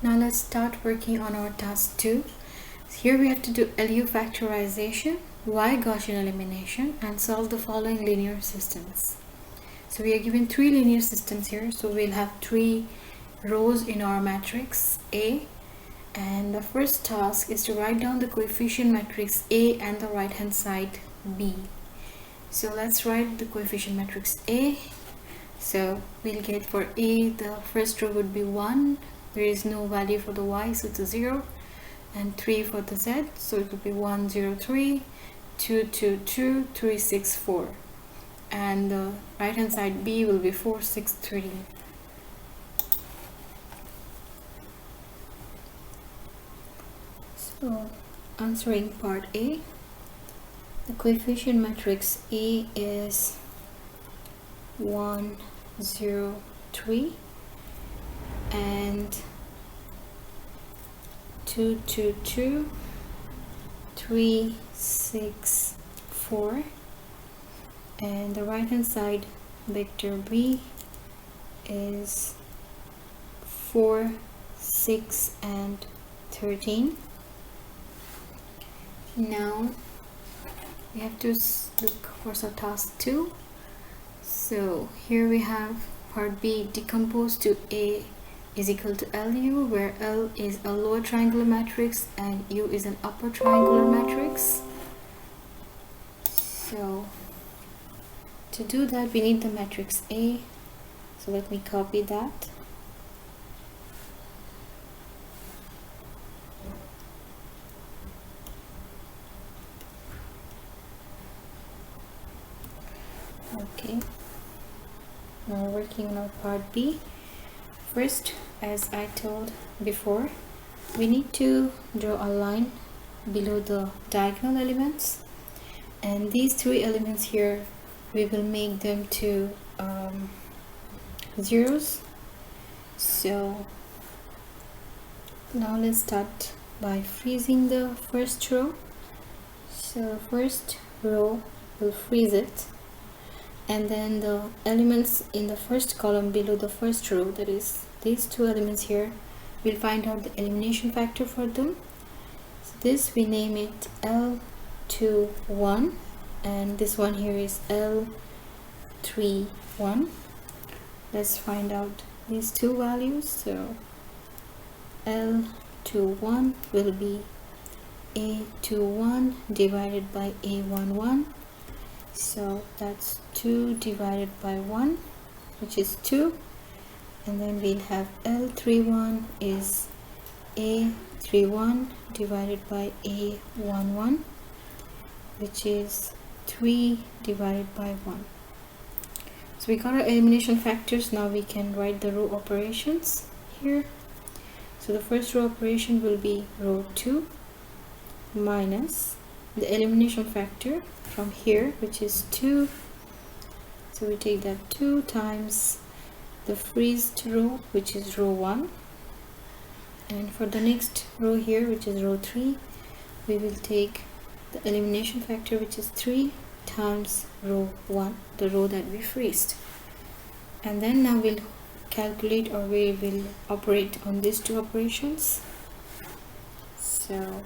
Now let's start working on our task 2. Here we have to do LU factorization, Y Gaussian elimination, and solve the following linear systems. So we are given 3 linear systems here, so we'll have 3 rows in our matrix A, and the first task is to write down the coefficient matrix A and the right hand side B. So let's write the coefficient matrix A. So we'll get for A, the first row would be 1, there is no value for the Y, so it's a 0, and 3 for the Z, so it would be 1 0 3, 2 2 2, 3 6 4, and the right hand side B will be 4 6 3. So answering part A, the coefficient matrix A is 1 0 3 and 2 2 2, 3 6 4, and the right hand side vector B is 4 6 and 13. Now we have to look for some task 2. So here we have part B, decompose to A is equal to LU, where L is a lower triangular matrix and U is an upper triangular matrix. So to do that we need the matrix A, so let me copy that. Okay, now working on our part B. First, as I told before, we need to draw a line below the diagonal elements, and these 3 elements here we will make them to zeros. So now let's start by freezing the first row. So first row will freeze it, and then the elements in the first column below the first row, that is these 2 elements here, we'll find out the elimination factor for them. So this we name it L21, and this one here is L31. Let's find out these 2 values. So L21 will be A21 divided by A11, so that's 2 divided by 1, which is 2, and then we'll have L31 is A31 divided by A11, which is 3 divided by 1. So we got our elimination factors. Now we can write the row operations here. So the first row operation will be row 2 minus the elimination factor from here, which is 2. So we take that 2 times the freezed row, which is row 1, and for the next row here, which is row 3, we will take the elimination factor, which is 3 times row 1, the row that we freezed, and then now we'll calculate, or we will operate on these 2 operations. So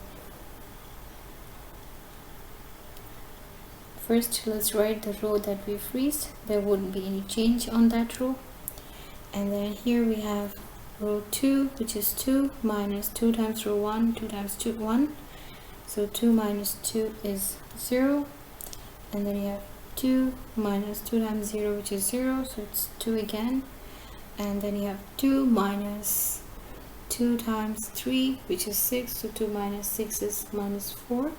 first let's write the row that we freezed. There wouldn't be any change on that row, and then here we have row 2, which is 2 minus 2 times row 1, 2 times 2 1, so 2 minus 2 is 0, and then you have 2 minus 2 times 0, which is 0, so it's 2 again, and then you have 2 minus 2 times 3, which is 6, so 2 minus 6 is minus 4.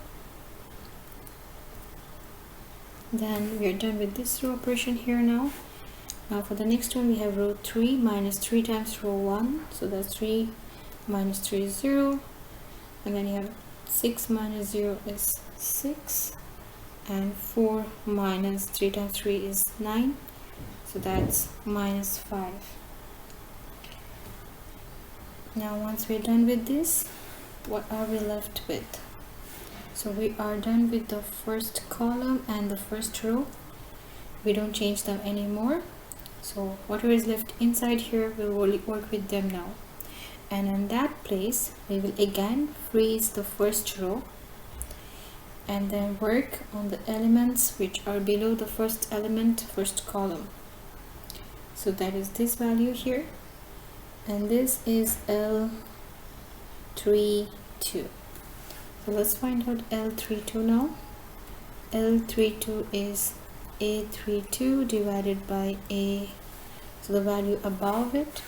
Then we are done with this row operation here. Now for the next one, we have row 3 minus 3 times row 1, so that's 3 minus 3 is 0, and then you have 6 minus 0 is 6, and 4 minus 3 times 3 is 9, so that's minus 5. Now once we're done with this, what are we left with? So we are done with the first column and the first row. We don't change them anymore. So whatever is left inside here, we'll only work with them now. and in that place we will again freeze the first row and then work on the elements which are below the first element, first column. So that is this value here, and this is L32. So let's find out L32 now. L32 is A32 divided by A, so the value above it.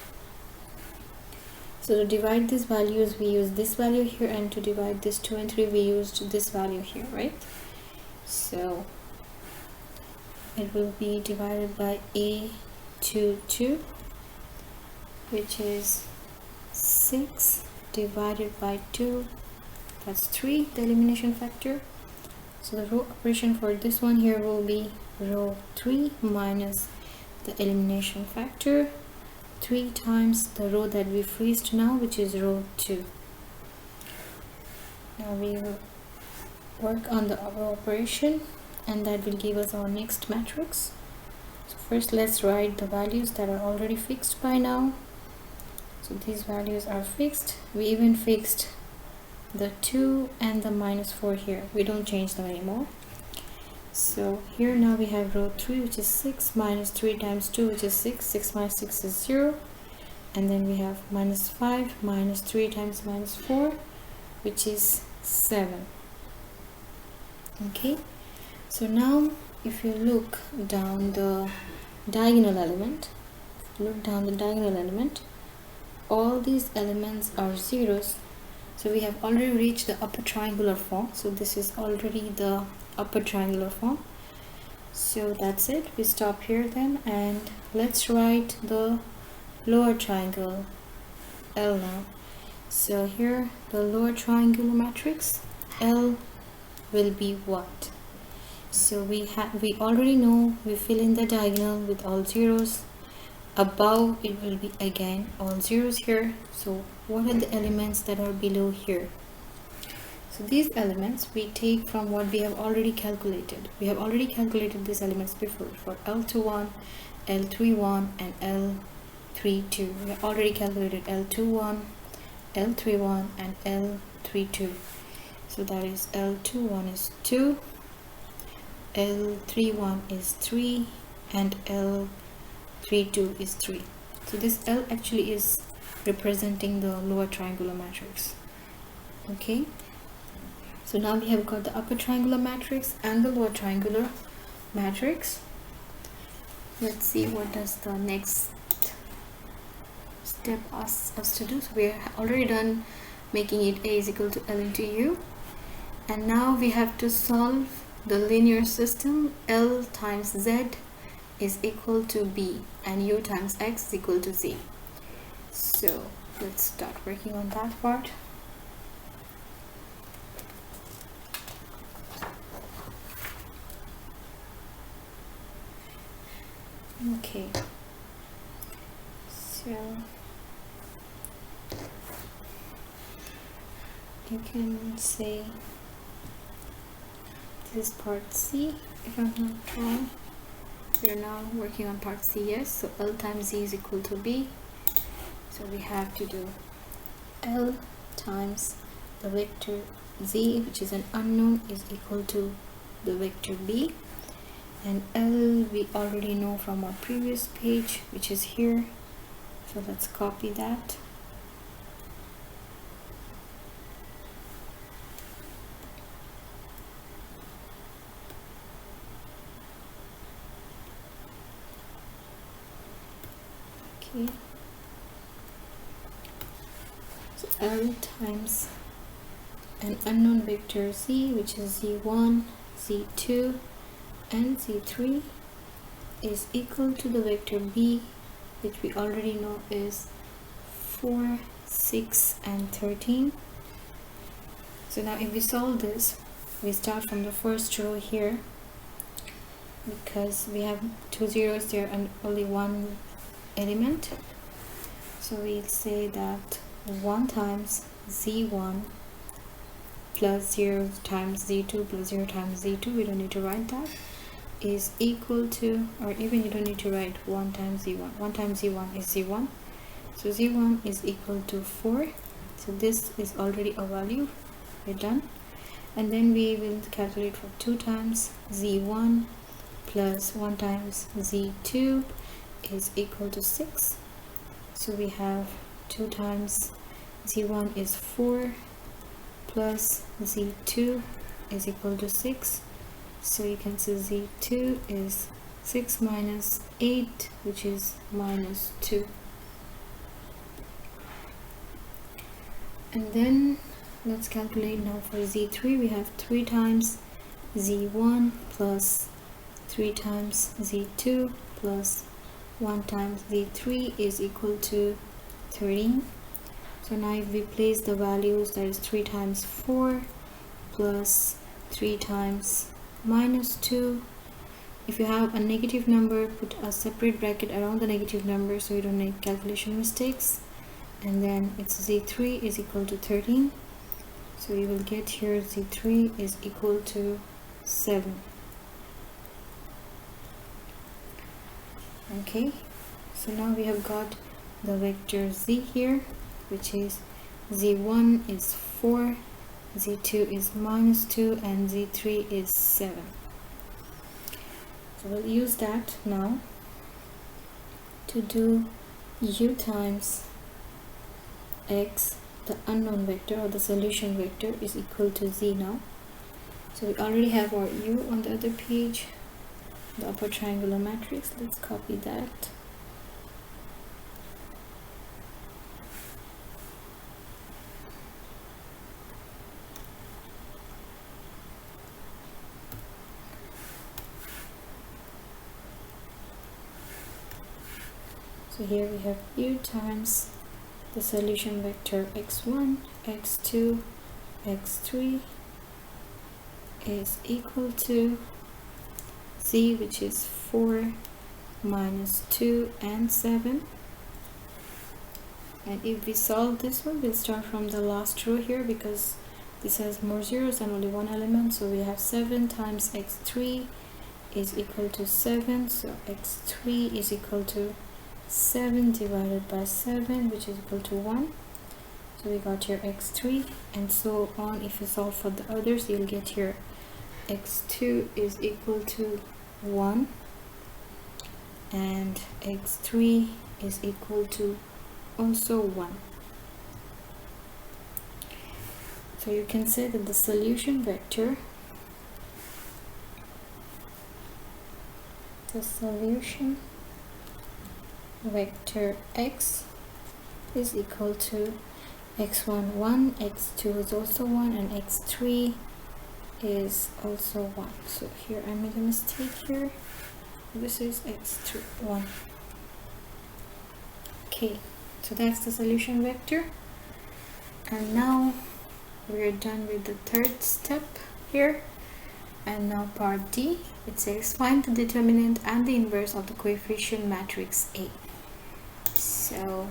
So to divide these values we use this value here, and to divide this 2 and 3 we used this value here, right? So it will be divided by A22, which is 6 divided by 2, that's 3, the elimination factor. So the row operation for this one here will be row 3 minus the elimination factor, 3 times the row that we freezed now, which is row 2. Now we will work on the row operation, and that will give us our next matrix. So first let's write the values that are already fixed by now. So these values are fixed. We even fixed the 2 and the -4 here. We don't change them anymore. So here now we have row 3, which is 6 minus 3 times 2, which is 6. 6 minus 6 is 0. And then we have -5 minus 3 times -4, which is 7. Okay, so now if you look down the diagonal element, all these elements are zeros. So we have already reached the upper triangular form. So this is already the upper triangular form. So that's it, we stop here then, and let's write the lower triangle L now. So here the lower triangular matrix L will be what? So we already know, we fill in the diagonal with all zeros. Above it will be again all zeros here. So what are the elements that are below here? So these elements we take from what we have already calculated. We have already calculated these elements before for L21, L31 and L32. We have already calculated L21, L31 and L32. So that is L21 is 2, L31 is 3 and L32 is 3. So this L actually is representing the lower triangular matrix. Okay, so now we have got the upper triangular matrix and the lower triangular matrix. Let's see what does the next step ask us to do. So we are already done making it A is equal to L into U, and now we have to solve the linear system. L times Z is equal to B and U times X is equal to Z. So let's start working on that part. Okay, so you can say this is part C, if I'm not wrong. We are now working on part C, yes. So L times Z is equal to B. So we have to do L times the vector Z, which is an unknown, is equal to the vector B. And L we already know from our previous page, which is here. So let's copy that. Okay. So L times an unknown vector Z, which is Z1, Z2 and Z3, is equal to the vector B, which we already know is 4, 6 and 13. So now if we solve this, we start from the first row here, because we have 2 zeros there and only one element. So we'll say that 1 times Z1 plus 0 times Z2 plus 0 times Z2, we don't need to write that, is equal to, or even you don't need to write 1 times Z1. 1 times Z1 is Z1, So z1 is equal to 4. So this is already a value. We're done. And then we will calculate for 2 times z1 plus 1 times z2 is equal to 6. So we have 2 times z1 is 4 plus z2 is equal to 6. So you can say z2 is 6 minus 8, which is minus 2. And then let's calculate now for z3. We have 3 times z1 plus 3 times z2 plus 1 times z3 is equal to 13. So now if we place the values, that is 3 times 4 plus 3 times minus 2. If you have a negative number, put a separate bracket around the negative number so you don't make calculation mistakes. And then it's z3 is equal to 13. So you will get here z3 is equal to 7. Okay, so now we have got the vector z here, which is z1 is 4, z2 is minus 2, and z3 is 7. So we'll use that now to do u times x, the unknown vector or the solution vector, is equal to z now. So we already have our u on the other page, the upper triangular matrix. Let's copy that. So here we have u times the solution vector x1, x2, x3 is equal to z, which is 4 minus 2 and 7. And if we solve this one, we'll start from the last row here because this has more zeros and only one element. So we have 7 times x3 is equal to 7. So x3 is equal to 7 divided by 7, which is equal to 1. So we got here x3, and so on. If you solve for the others, you'll get here x2 is equal to 1 and x3 is equal to also 1. So you can say that the solution vector, x is equal to x1 1, x2 is also 1, and x3 is also 1. So here I made a mistake here. This is x3 1. Okay, so that's the solution vector. And now we're done with the third step here. And now part D, it says find the determinant and the inverse of the coefficient matrix A. So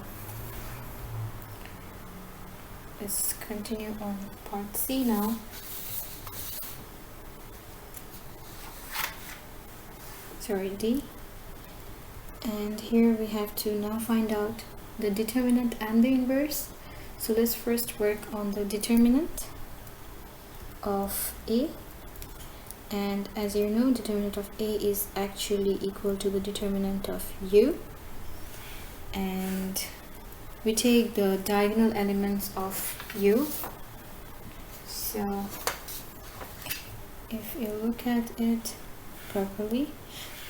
let's continue on part C now. Sorry, D. And here we have to now find out the determinant and the inverse. So let's first work on the determinant of A. And as you know, determinant of A is actually equal to the determinant of U. And we take the diagonal elements of U. So if you look at it properly,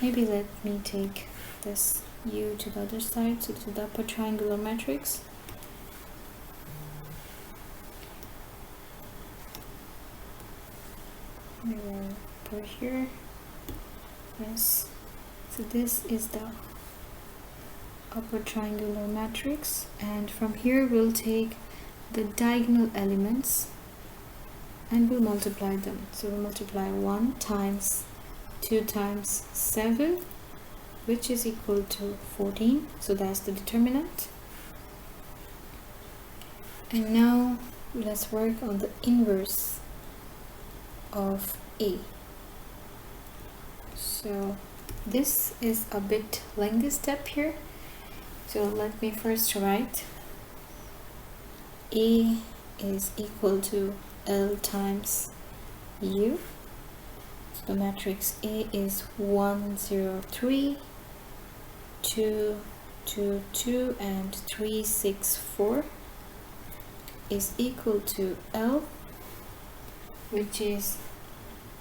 maybe let me take this U to the other side, so to the upper triangular matrix. We will put here, yes, so this is the upper triangular matrix, and from here we'll take the diagonal elements and we'll multiply them. So we'll multiply 1 times 2 times 7, which is equal to 14. So that's the determinant. And now let's work on the inverse of A. So this is a bit lengthy step here. So let me first write A is equal to L times U. So the matrix A is 1, 0, 3, 2, 2, 2, and 3, 6, 4 is equal to L, which is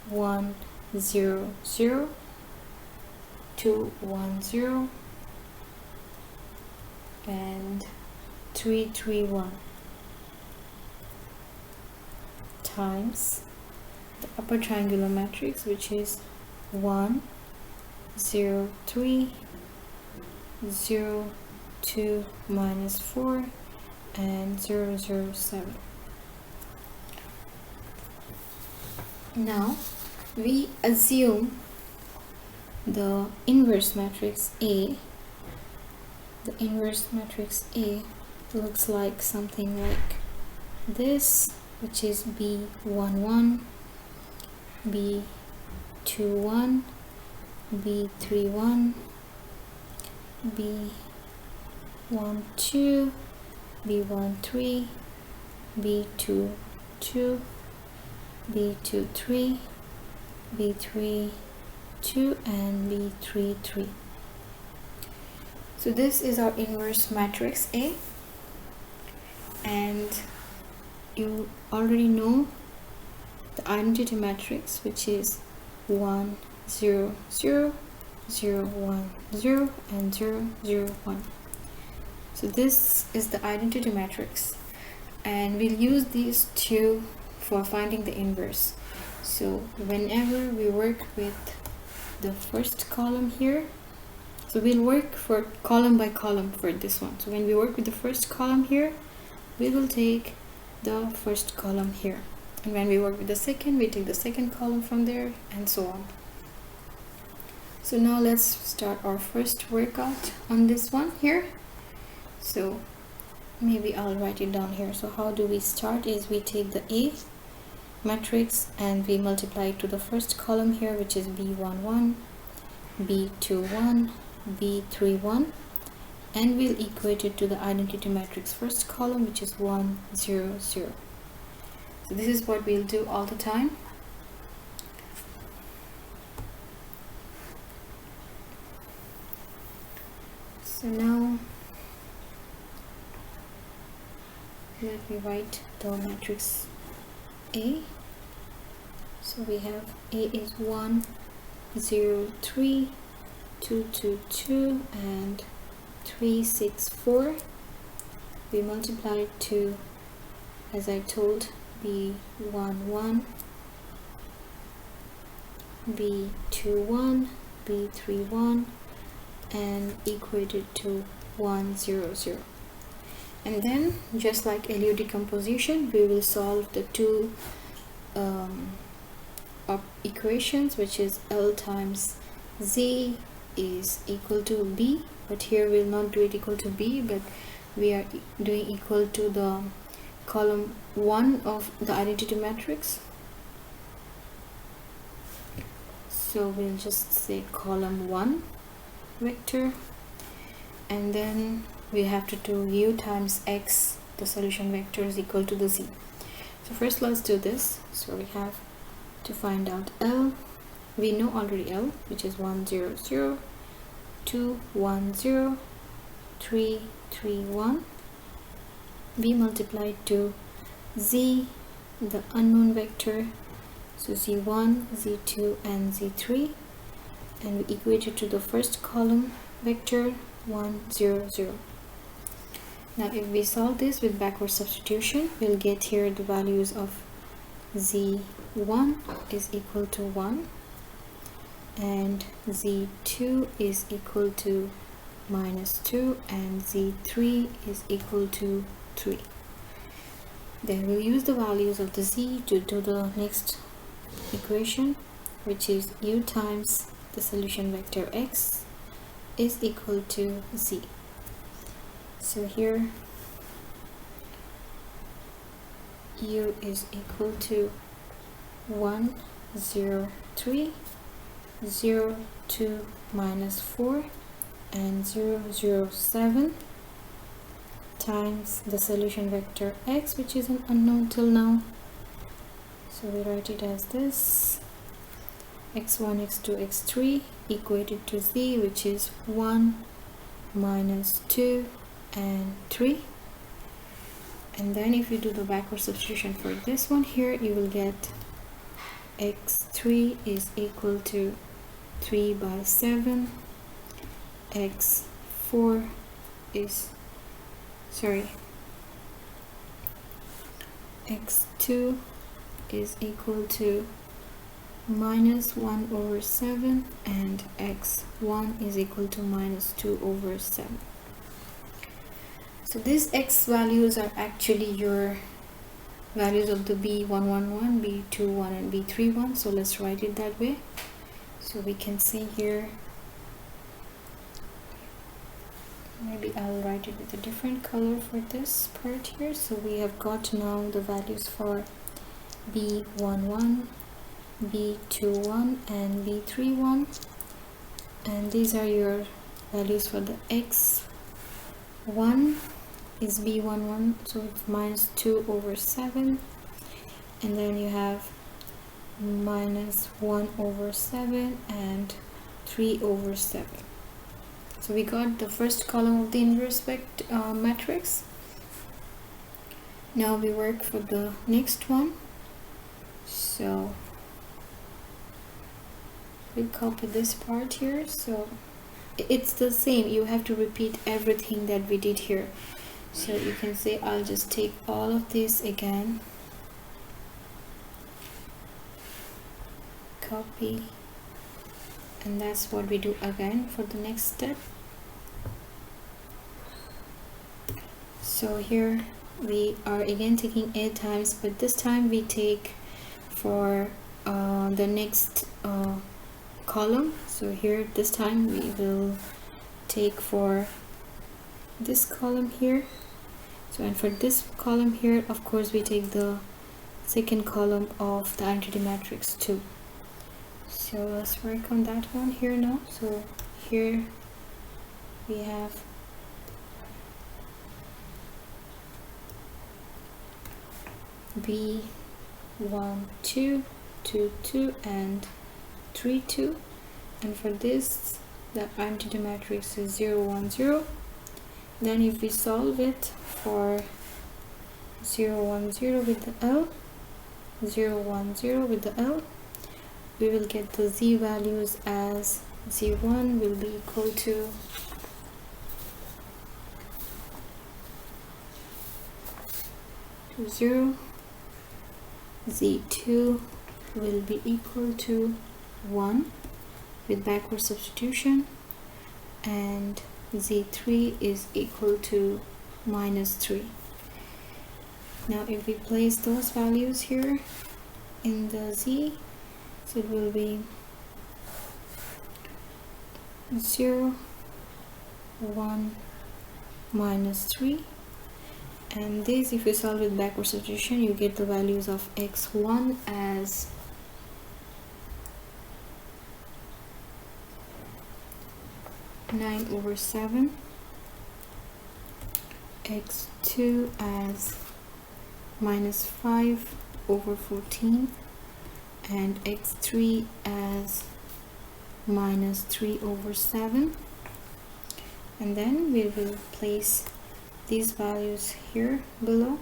1, 0, 0, 2, 1, 0, and 3, 3, 1 times the upper triangular matrix, which is 1, 0, 3, 0, 2, minus 4, and 0, 0, 7. Now we assume the inverse matrix A. The inverse matrix A looks like something like this, which is B11, B21, B31, B12, B13, B22, B23, B32, and B33. So this is our inverse matrix A, and you already know the identity matrix, which is 1, 0, 0, 0, 1, 0, and 0, 0, 1. So this is the identity matrix, and we'll use these two for finding the inverse. So whenever we work with the first column here, so we'll work for column by column for this one. So when we work with the first column here, we will take the first column here, and when we work with the second, we take the second column from there, and so on. So now let's start our first workout on this one here. So maybe I'll write it down here. So how do we start is we take the A matrix and we multiply it to the first column here, which is B11, B21, B31, and we'll equate it to the identity matrix first column, which is 1, 0, 0. So this is what we'll do all the time. So now let me write the matrix A. So we have A is 1, 0, 3, 2, 2, 2, and 3, 6, 4. We multiply it to, as I told, B11, B21, B31, and equate it to 1, 0, 0. And then, just like LU decomposition, we will solve the two equations, which is L times Z is equal to B, but here we'll not do it equal to B, but we are doing equal to the column 1 of the identity matrix. So we'll just say column 1 vector, and then we have to do U times X, the solution vector, is equal to the Z. So first let's do this. So we have to find out L. We know already L, which is 1, 0, 0, 2, 1, 0, 3, 3, 1. We multiply to Z, the unknown vector, so Z1, Z2, and Z3, and we equate it to the first column vector 1, 0, 0. Now if we solve this with backward substitution, we'll get here the values of Z1 is equal to 1, and Z2 is equal to -2, and Z3 is equal to 3. Then we'll use the values of the Z to do the next equation, which is U times the solution vector X is equal to Z. So here U is equal to 1, 0, 3, 0, 2, -4, and 0, 0, 7 times the solution vector x, which is an unknown till now. So we write it as this: x1, x2, x3 equated to z, which is 1, minus 2 and 3. And then if you do the backward substitution for this one here, you will get x3 is equal to 3 by 7, x4 is, x2 is equal to minus 1 over 7, and x1 is equal to minus 2 over 7. So these x values are actually your values of the b111, b21 and b31. So let's write it that way. So we can see here, maybe I'll write it with a different color for this part here. So we have got now the values for b11, b21 and b31, and these are your values for the x1 is b11, so it's minus 2 over 7, and then you have minus 1 over 7 and 3 over 7. So we got the first column of the inverse matrix. Now we work for the next one. So we copy this part here. So it's the same, you have to repeat everything that we did here. So you can say, I'll just take all of this again, copy, and that's what we do again for the next step. So here we are again taking a times, but this time we take for the next column. So here this time we will take for this column here. So, and for this column here, of course, we take the second column of the identity matrix 2. So let's work on that one here now. So here we have b1, 2, 2, 2 and 3, 2, and for this the identity matrix is 0, 1, 0. Then if we solve it for 0, 1, 0 with the L, 0, 1, 0 with the L, we will get the z values as z1 will be equal to 0, z2 will be equal to 1 with backward substitution, and z3 is equal to minus 3. Now if we place those values here in the z, so it will be 0, 1, minus 3, and this, if you solve with backward substitution, you get the values of x1 as 9 over 7, x2 as minus 5 over 14, and x3 as minus 3 over 7. And then we will place these values here below.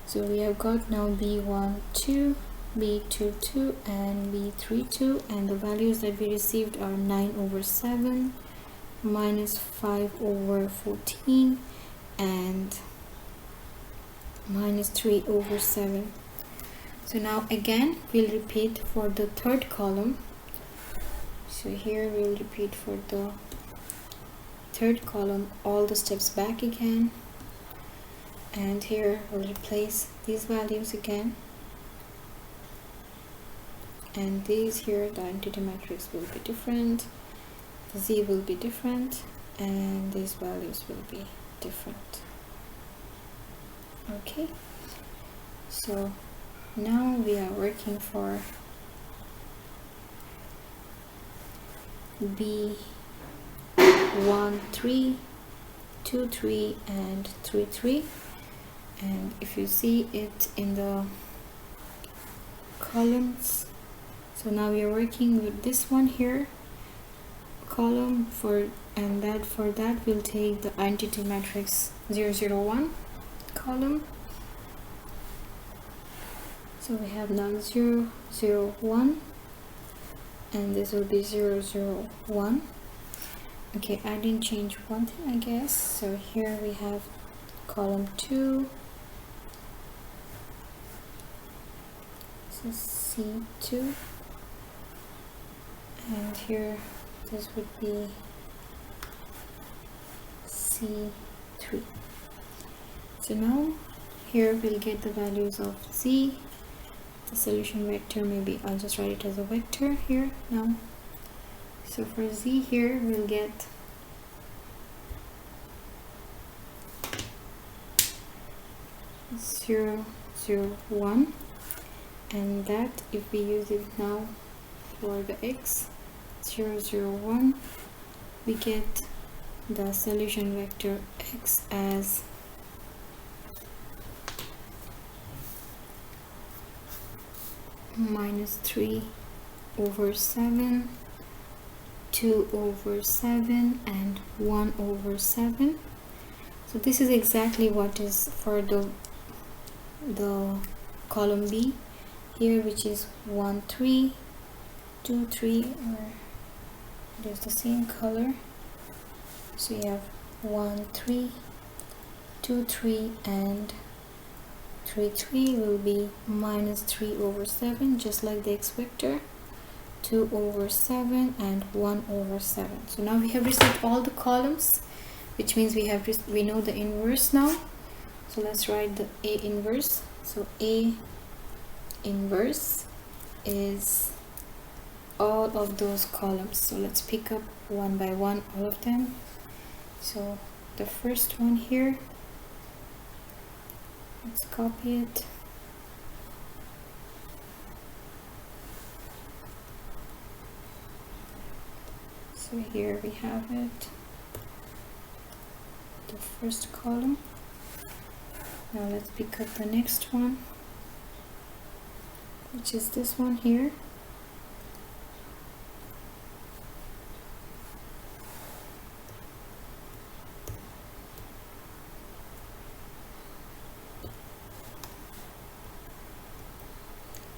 So we have got now b12, b22 and b32, and the values that we received are 9 over 7, minus 5 over 14 and minus 3 over 7. So now again we'll repeat for the third column. So here we'll repeat for the third column all the steps back again, and here we'll replace these values again, and these here, the identity matrix will be different, the z will be different, and these values will be different. Okay, so now we are working for B 1 3 2 3 and 3 3, and if you see it in the columns, so now we are working with this one here column for, and that for that we'll take the entity matrix 0 0 1 column. So we have now 0 0 1, and this will be 0 0 1. Okay, I didn't change one thing, I guess. So here we have column 2, this is C2, and here this would be C3. So now here we'll get the values of Z. The solution vector, maybe I'll just write it as a vector here now. So for Z here we'll get zero zero one, and that if we use it now for the X 0 0 1, we get the solution vector X as -3/7, 2/7, and 1/7. So this is exactly what is for the column B here, which is 1 3 2 3, or there's the same color. So you have 1 3 2 3 and 3 3 will be -3/7, just like the X vector, 2/7 and 1/7. So now we have received all the columns, which means we know the inverse now. So let's write the A inverse. So A inverse is all of those columns. So let's pick up one by one all of them. So the first one here, let's copy it. So here we have it, the first column. Now let's pick up the next one, which is this one here.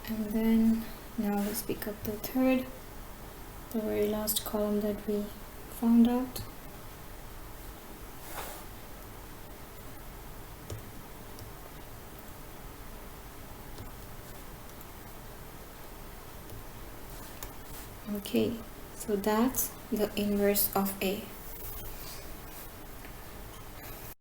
And then now let's pick up the third, the very last column that we found out. Okay, so that's the inverse of A.